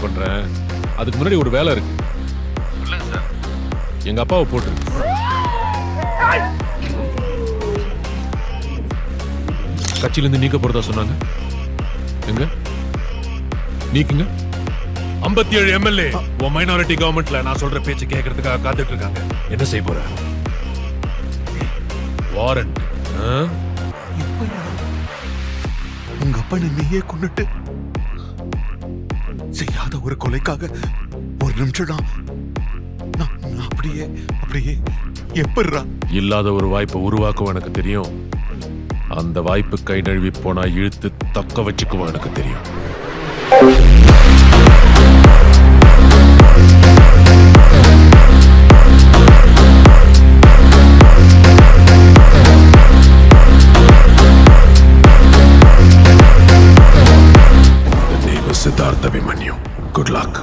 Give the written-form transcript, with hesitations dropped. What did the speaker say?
பண்றேன். அதுக்கு முன்னாடி ஒரு வேலை இருக்கு. சொல்லுங்க சார். எங்க அப்பாவை போட்டு கட்சியிலிருந்து நீக்க போறதா சொன்னாங்க. எங்க நீக்குங்க. 57 எம்எல்ஏ உன் மைனாரிட்டி கவர்மெண்ட்ல நான் சொல்ற பேச்சு கேட்கறதுக்காக காத்துட்டு இருக்காங்க. என்ன செய்ய போற? வாரண்ட். உங்க அப்பனை நீயே கொண்டுட்டு செய்யாத ஒரு கொலைக்காக ஒரு நிமிஷம் நான் அப்படியே அப்படியே எப்படிரா? இல்லாத ஒரு வாய்ப்பை உருவாக்குவோம் எனக்கு தெரியும். அந்த வாய்ப்பு கை நழுவி போனா இழுத்து தக்க வச்சுக்குவோம் எனக்கு தெரியும். The name is Siddharth Abhimanyu. Good luck.